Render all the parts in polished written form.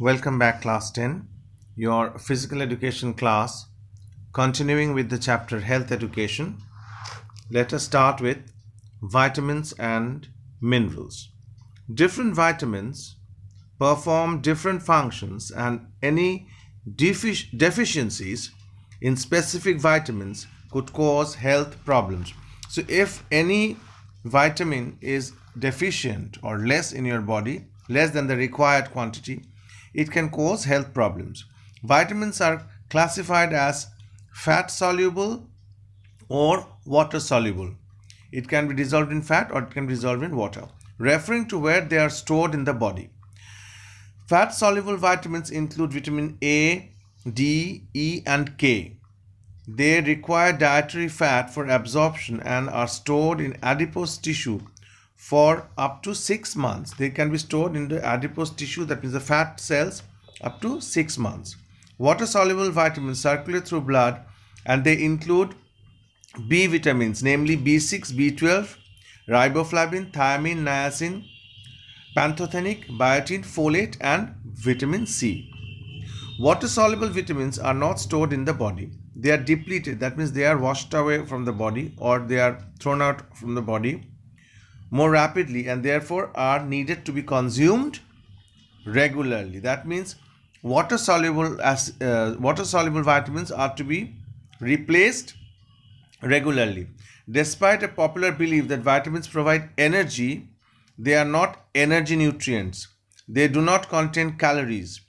Welcome back, class 10, your physical education class, continuing with the chapter health education. Let us start with vitamins and minerals. Different vitamins perform different functions, and any deficiencies in specific vitamins could cause health problems. So, if any vitamin is deficient or less in your body, less than the required quantity, it can cause health problems. Vitamins are classified as fat soluble or water soluble. It can be dissolved in fat or it can be dissolved in water, referring to where they are stored in the body. Fat soluble vitamins include vitamin A, D, E, and K. They require dietary fat for absorption and are stored in adipose tissue for up to 6 months. They can be stored in the adipose tissue, that means the fat cells, up to 6 months. Water soluble vitamins circulate through blood and they include B vitamins, namely B6, B12, riboflavin, thiamine, niacin, pantothenic, biotin, folate, and vitamin C. Water soluble vitamins are not stored in the body. They are depleted, that means they are washed away from the body or they are thrown out from the body more rapidly and therefore are needed to be consumed regularly. That means water soluble vitamins are to be replaced regularly. Despite a popular belief that vitamins provide energy, they are not energy nutrients. They do not contain calories.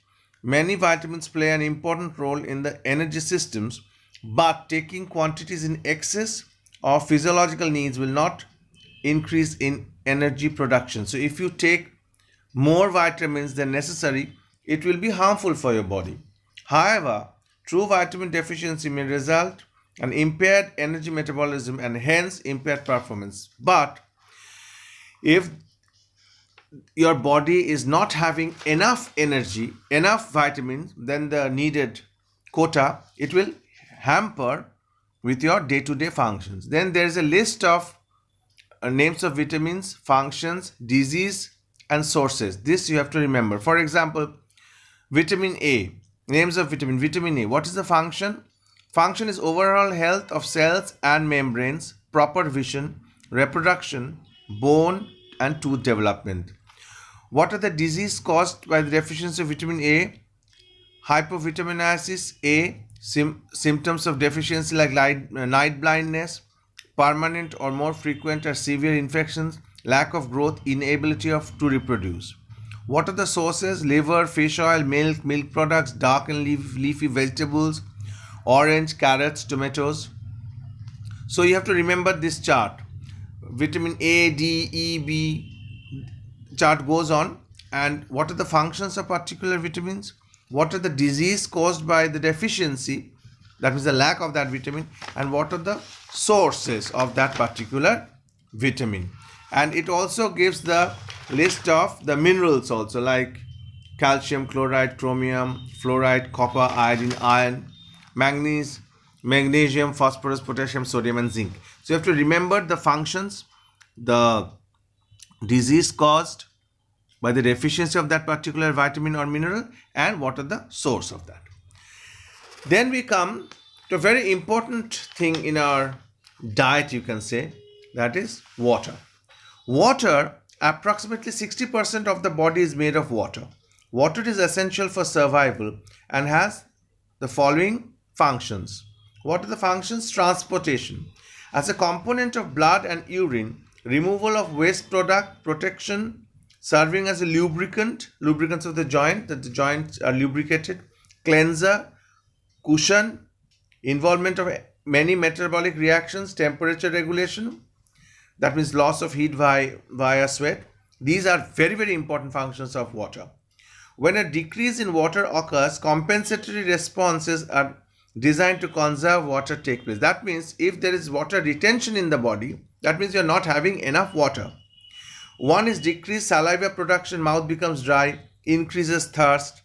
Many vitamins play an important role in the energy systems, but taking quantities in excess of physiological needs will not increase in energy production. So if you take more vitamins than necessary, it will be harmful for your body. However, true vitamin deficiency may result in impaired energy metabolism and hence impaired performance. But if your body is not having enough energy, enough vitamins than the needed quota, it will hamper with your day-to-day functions. Then there is a list of names of vitamins, functions, disease, and sources. This you have to remember. For example, vitamin A. Names of vitamin. Vitamin A. What is the function? Function is overall health of cells and membranes, proper vision, reproduction, bone, and tooth development. What are the diseases caused by the deficiency of vitamin A? Hypovitaminosis A. Symptoms of deficiency like night blindness, permanent or more frequent or severe infections, lack of growth, inability to reproduce. What are the sources? Liver, fish oil, milk products, dark and leafy vegetables, orange, carrots, tomatoes. So you have to remember this chart. Vitamin A, D, E, B chart goes on, and what are the functions of particular vitamins? What are the disease caused by the deficiency, that means the lack of that vitamin, and what are the sources of that particular vitamin. And it also gives the list of the minerals also, like calcium, chloride, chromium, fluoride, copper, iodine, iron, manganese, magnesium, phosphorus, potassium, sodium, and zinc. So you have to remember the functions, the disease caused by the deficiency of that particular vitamin or mineral, and what are the source of that. Then we come to a very important thing in our diet, you can say, that is water. Water, approximately 60% of the body is made of water. Water is essential for survival and has the following functions. What are the functions? Transportation. As a component of blood and urine, removal of waste product, protection, serving as a lubricants of the joint, that the joints are lubricated, cleanser, cushion, involvement of many metabolic reactions, temperature regulation, that means loss of heat via sweat. These are very, very important functions of water. When a decrease in water occurs, compensatory responses are designed to conserve water take place. That means if there is water retention in the body, that means you're not having enough water. One is decreased saliva production, mouth becomes dry, increases thirst.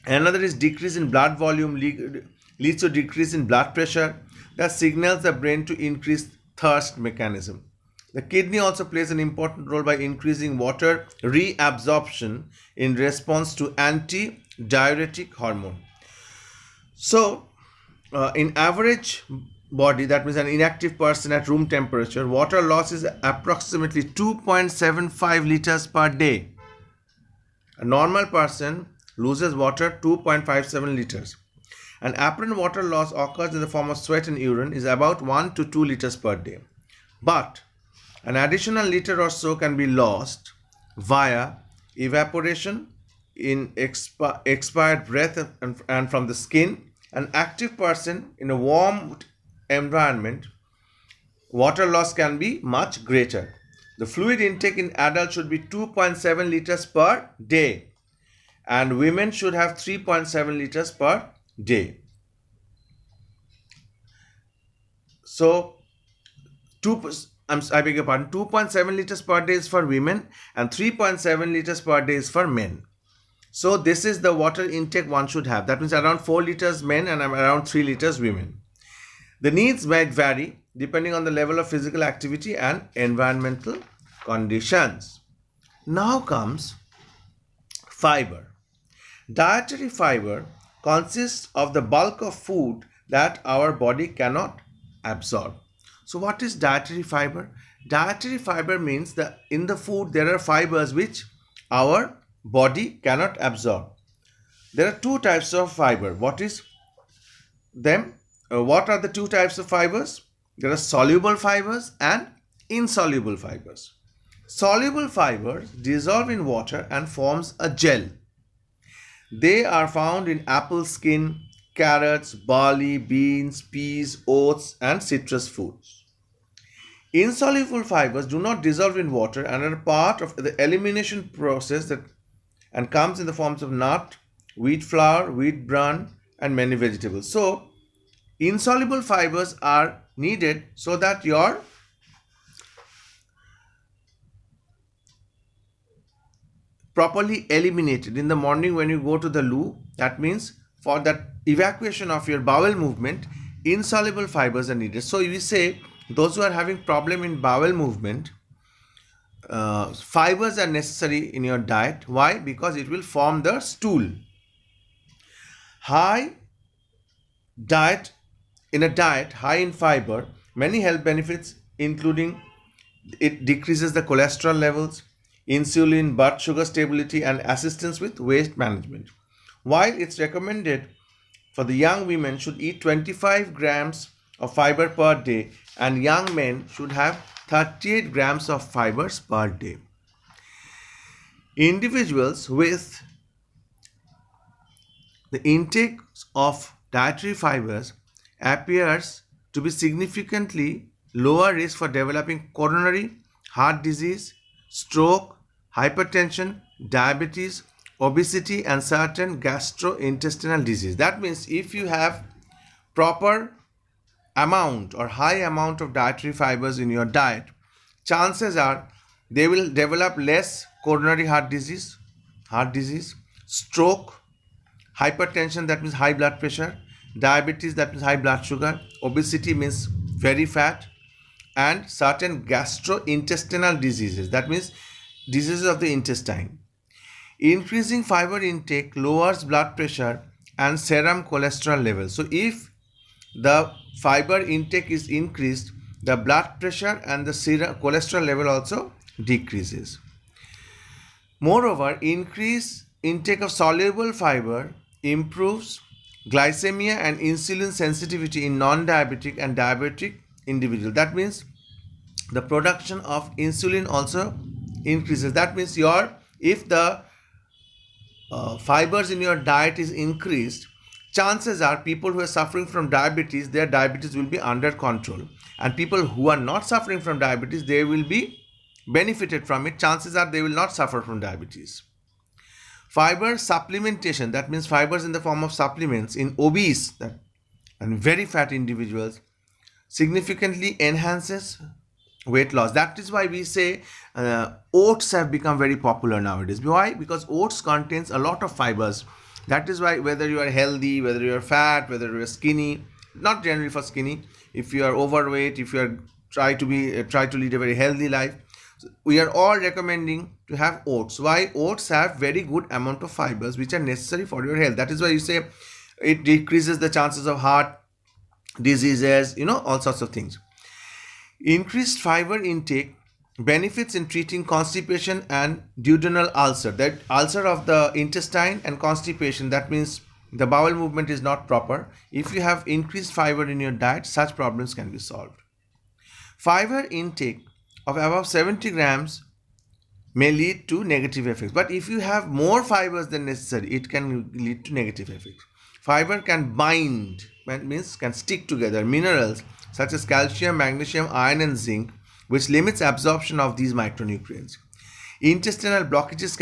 Another is decrease in blood volume, leads to decrease in blood pressure. That signals the brain to increase thirst mechanism. The kidney also plays an important role by increasing water reabsorption in response to anti-diuretic hormone. So, in average body, that means an inactive person at room temperature, water loss is approximately 2.75 liters per day. A normal person loses water 2.57 liters. An apparent water loss occurs in the form of sweat and urine is about 1 to 2 liters per day. But an additional liter or so can be lost via evaporation in expired breath and from the skin. An active person in a warm environment, water loss can be much greater. The fluid intake in adults should be 2.7 liters per day, and women should have 3.7 liters per day. So, I beg your pardon, 2.7 liters per day is for women and 3.7 liters per day is for men. So, this is the water intake one should have. That means around 4 liters men and around 3 liters women. The needs might vary depending on the level of physical activity and environmental conditions. Now comes fiber. Dietary fiber consists of the bulk of food that our body cannot absorb. So what is dietary fiber? Dietary fiber means that in the food there are fibers which our body cannot absorb. There are two types of fiber. What is them? What are the two types of fibers? There are soluble fibers and insoluble fibers. Soluble fibers dissolve in water and forms a gel. They are found in apple skin, carrots, barley, beans, peas, oats, and citrus fruits. Insoluble fibers do not dissolve in water and are part of the elimination process and comes in the forms of nut, wheat flour, wheat bran, and many vegetables. So, insoluble fibers are needed so that your properly eliminated in the morning when you go to the loo. That means for that evacuation of your bowel movement, insoluble fibers are needed. So we say those who are having problem in bowel movement, fibers are necessary in your diet. Why? Because it will form the stool. In a diet high in fiber, many health benefits including it decreases the cholesterol levels, insulin, blood sugar stability, and assistance with weight management. While it's recommended for the young women should eat 25 grams of fiber per day and young men should have 38 grams of fibers per day. Individuals with the intake of dietary fibers appears to be significantly lower risk for developing coronary heart disease, stroke, hypertension, diabetes, obesity, and certain gastrointestinal disease. That means if you have proper amount or high amount of dietary fibers in your diet, chances are they will develop less coronary heart disease, stroke, hypertension, that means high blood pressure, diabetes, that means high blood sugar, obesity means very fat, and certain gastrointestinal diseases, that means diseases of the intestine. Increasing fiber intake lowers blood pressure and serum cholesterol levels. So if the fiber intake is increased, the blood pressure and the serum cholesterol level also decreases. Moreover, increased intake of soluble fiber improves glycemia and insulin sensitivity in non-diabetic and diabetic individuals. That means the production of insulin also increases. That means if the fibers in your diet is increased, chances are people who are suffering from diabetes, their diabetes will be under control, and people who are not suffering from diabetes, they will be benefited from it. Chances are they will not suffer from diabetes. Fiber supplementation, that means fibers in the form of supplements in obese and very fat individuals, significantly enhances weight loss. That is why we say oats have become very popular nowadays. Why? Because oats contains a lot of fibers. That is why whether you are healthy, whether you are fat, whether you are skinny, not generally for skinny, if you are overweight, if you are try to lead a very healthy life. So we are all recommending to have oats. Why? Oats have very good amount of fibers which are necessary for your health. That is why you say it decreases the chances of heart diseases, all sorts of things. Increased fiber intake benefits in treating constipation and duodenal ulcer. That ulcer of the intestine and constipation, that means the bowel movement is not proper. If you have increased fiber in your diet, such problems can be solved. Fiber intake of above 70 grams may lead to negative effects. But if you have more fibers than necessary, it can lead to negative effects. Fiber can bind, that means can stick together, minerals such as calcium, magnesium, iron and zinc, which limits absorption of these micronutrients. Intestinal blockages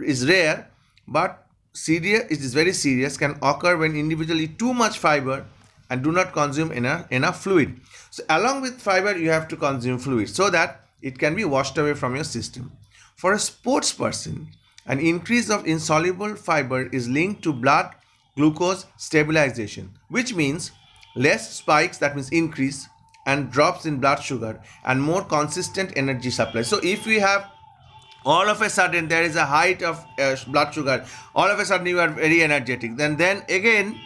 is rare, but it is very serious, can occur when individuals eat too much fiber and do not consume enough fluid. So along with fiber, you have to consume fluid so that it can be washed away from your system. For a sports person, an increase of insoluble fiber is linked to blood glucose stabilization, which means less spikes, that means increase, and drops in blood sugar and more consistent energy supply. So if we have all of a sudden there is a height of blood sugar, all of a sudden you are very energetic, then again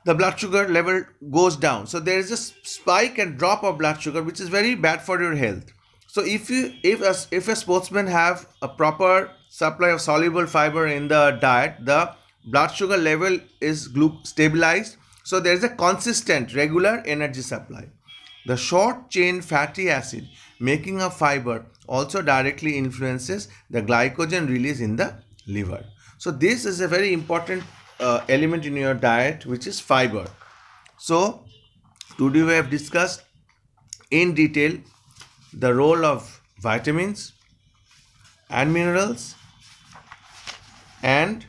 the blood sugar level goes down. So there is a spike and drop of blood sugar, which is very bad for your health. So if a sportsman have a proper supply of soluble fiber in the diet, the blood sugar level is stabilized. So there is a consistent, regular energy supply. The short chain fatty acid making of fiber also directly influences the glycogen release in the liver. So this is a very important element in your diet, which is fiber. So today we have discussed in detail the role of vitamins and minerals and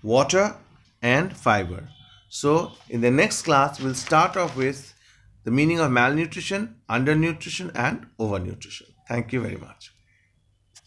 water and fiber. So in the next class, we'll start off with the meaning of malnutrition, undernutrition and overnutrition. Thank you very much.